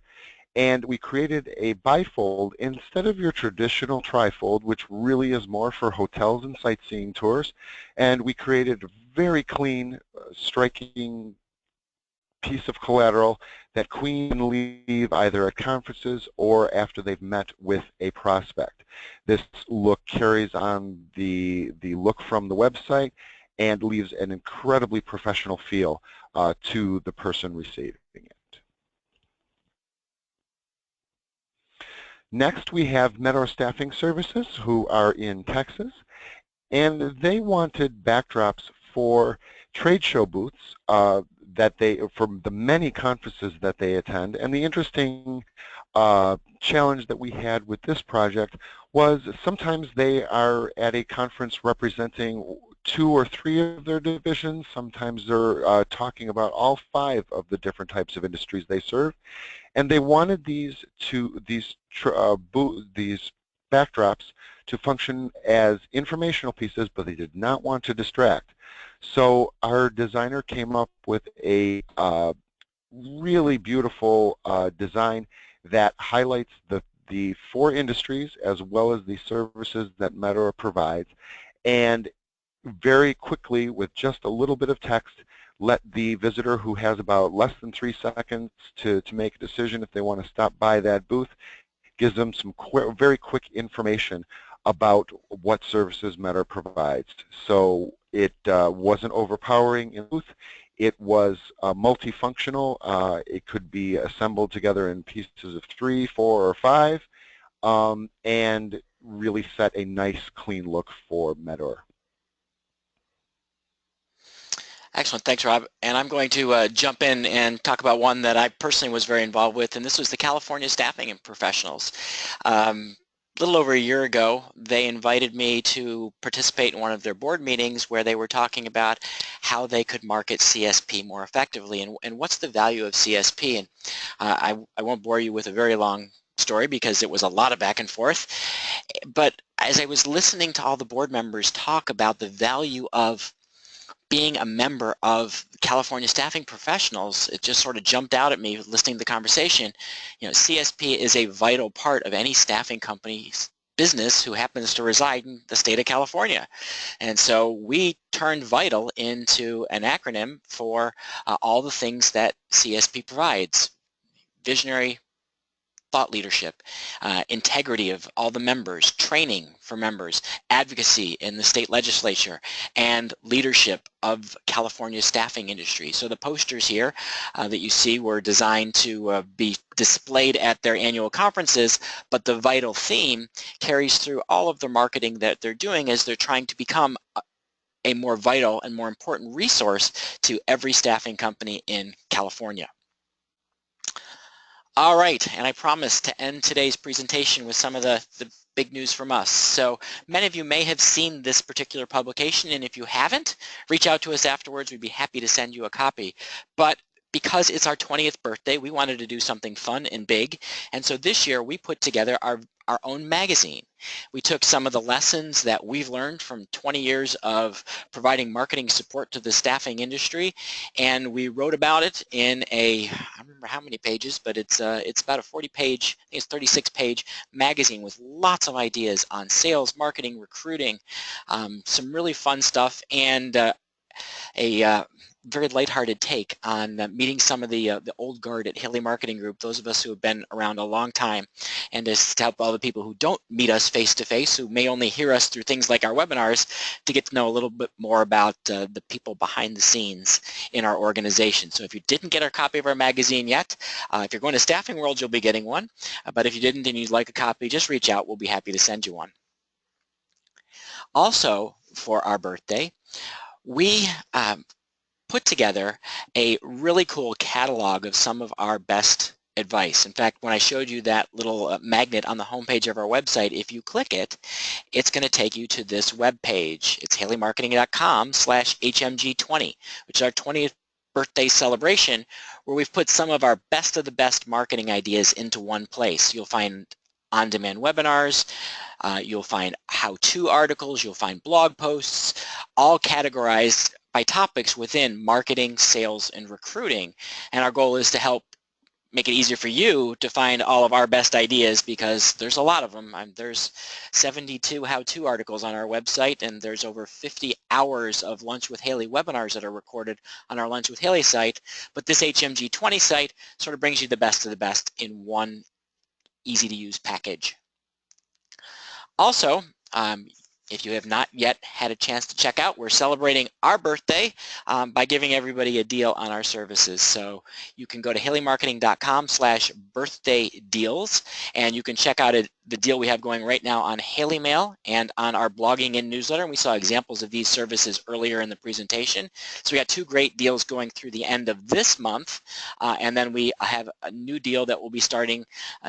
and we created a bifold instead of your traditional trifold, which really is more for hotels and sightseeing tours. And we created a very clean, striking piece of collateral that Queen can leave either at conferences or after they've met with a prospect. This look carries on the look from the website and leaves an incredibly professional feel to the person receiving it. Next, we have Meadow Staffing Services, who are in Texas, and they wanted backdrops for trade show booths from the many conferences that they attend. And the interesting challenge that we had with this project was sometimes they are at a conference representing 2 or 3 of their divisions. Sometimes they're talking about all 5 of the different types of industries they serve, and they wanted these backdrops to function as informational pieces, but they did not want to distract. So our designer came up with a really beautiful design that highlights the four industries as well as the services that Medora provides, and very quickly, with just a little bit of text, let the visitor who has about less than 3 seconds to make a decision if they want to stop by that booth, gives them some very quick information about what services Medora provides. So it wasn't overpowering in the booth. It was multifunctional. It could be assembled together in pieces of 3, 4, or 5, and really set a nice, clean look for Medora. Excellent, thanks Rob. And I'm going to jump in and talk about one that I personally was very involved with, and this was the California Staffing and Professionals. A little over a year ago, they invited me to participate in one of their board meetings where they were talking about how they could market CSP more effectively and what's the value of CSP. And I won't bore you with a very long story because it was a lot of back and forth. But as I was listening to all the board members talk about the value of being a member of California Staffing Professionals, it just sort of jumped out at me listening to the conversation. You know, CSP is a vital part of any staffing company's business who happens to reside in the state of California. And so we turned VITAL into an acronym for all the things that CSP provides: visionary thought leadership, integrity of all the members, training for members, advocacy in the state legislature, and leadership of California's staffing industry. So the posters here that you see were designed to be displayed at their annual conferences, but the VITAL theme carries through all of the marketing that they're doing as they're trying to become a more vital and more important resource to every staffing company in California. All right, and I promised to end today's presentation with some of the big news from us. So many of you may have seen this particular publication, and if you haven't, reach out to us afterwards. We'd be happy to send you a copy. But because it's our 20th birthday, we wanted to do something fun and big, and so this year we put together our own magazine. We took some of the lessons that we've learned from 20 years of providing marketing support to the staffing industry, and we wrote about it in a, I don't remember how many pages, but it's about a 40-page, I think it's 36-page magazine with lots of ideas on sales, marketing, recruiting, some really fun stuff, and a very lighthearted take on meeting some of the old guard at Haley Marketing Group, those of us who have been around a long time, and just to help all the people who don't meet us face-to-face, who may only hear us through things like our webinars, to get to know a little bit more about the people behind the scenes in our organization. So if you didn't get a copy of our magazine yet, if you're going to Staffing World, you'll be getting one, but if you didn't and you'd like a copy, just reach out. We'll be happy to send you one. Also, for our birthday, we put together a really cool catalog of some of our best advice. In fact, when I showed you that little magnet on the homepage of our website, if you click it, it's going to take you to this web page. It's haleymarketing.com/HMG20, which is our 20th birthday celebration, where we've put some of our best of the best marketing ideas into one place. You'll find on-demand webinars, you'll find how-to articles, you'll find blog posts, all categorized by topics within marketing, sales, and recruiting. And our goal is to help make it easier for you to find all of our best ideas, because there's a lot of them. There's 72 how-to articles on our website, and there's over 50 hours of Lunch with Haley webinars that are recorded on our Lunch with Haley site. But this HMG20 site sort of brings you the best of the best in one easy-to-use package. Also, if you have not yet had a chance to check out, we're celebrating our birthday by giving everybody a deal on our services. So you can go to haleymarketing.com/birthday-deals, and you can check out the deal we have going right now on Haley Mail and on our blogging and newsletter. And we saw examples of these services earlier in the presentation. So we got two great deals going through the end of this month, and then we have a new deal that will be starting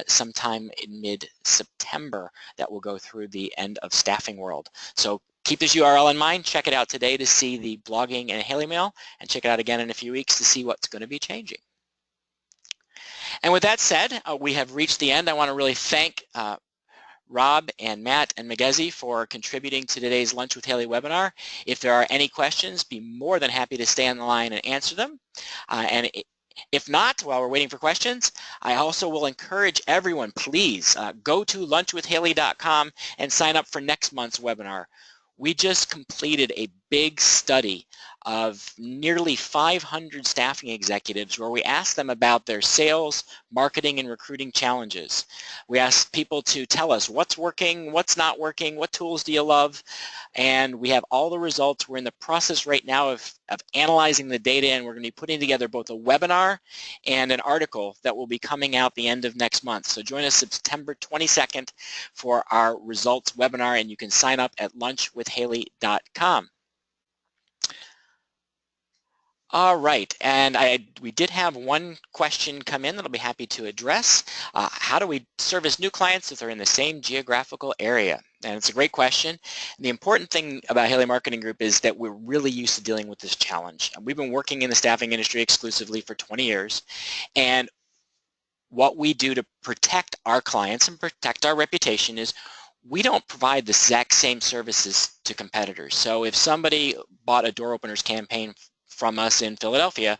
sometime in mid-September that will go through the end of Staffing World. So keep this URL in mind. Check it out today to see the blogging and Haley Mail, and check it out again in a few weeks to see what's going to be changing. And with that said, we have reached the end. I want to really thank Rob and Matt and Megezi for contributing to today's Lunch with Haley webinar. If there are any questions, be more than happy to stay on the line and answer them. If not, while we're waiting for questions, I also will encourage everyone, please go to lunchwithhaley.com and sign up for next month's webinar. We just completed a big study of nearly 500 staffing executives where we asked them about their sales, marketing, and recruiting challenges. We asked people to tell us what's working, what's not working, what tools do you love, and we have all the results. We're in the process right now of analyzing the data, and we're going to be putting together both a webinar and an article that will be coming out the end of next month. So join us September 22nd for our results webinar, and you can sign up at lunchwithhaley.com. All right, and we did have one question come in that I'll be happy to address. How do we service new clients if they're in the same geographical area? And it's a great question. The important thing about Haley Marketing Group is that we're really used to dealing with this challenge. We've been working in the staffing industry exclusively for 20 years, and what we do to protect our clients and protect our reputation is we don't provide the exact same services to competitors. So if somebody bought a door openers campaign from us in Philadelphia,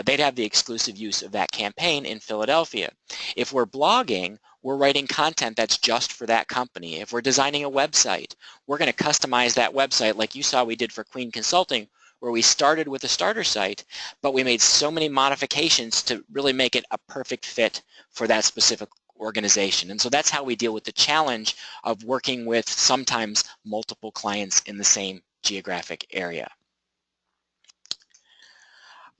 they'd have the exclusive use of that campaign in Philadelphia. If we're blogging, we're writing content that's just for that company. If we're designing a website, we're going to customize that website like you saw we did for Queen Consulting, where we started with a starter site, but we made so many modifications to really make it a perfect fit for that specific organization. And so that's how we deal with the challenge of working with sometimes multiple clients in the same geographic area.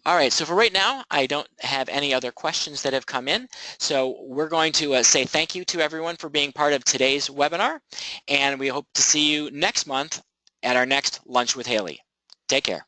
All right, so for right now, I don't have any other questions that have come in. So we're going to say thank you to everyone for being part of today's webinar, and we hope to see you next month at our next Lunch with Haley. Take care.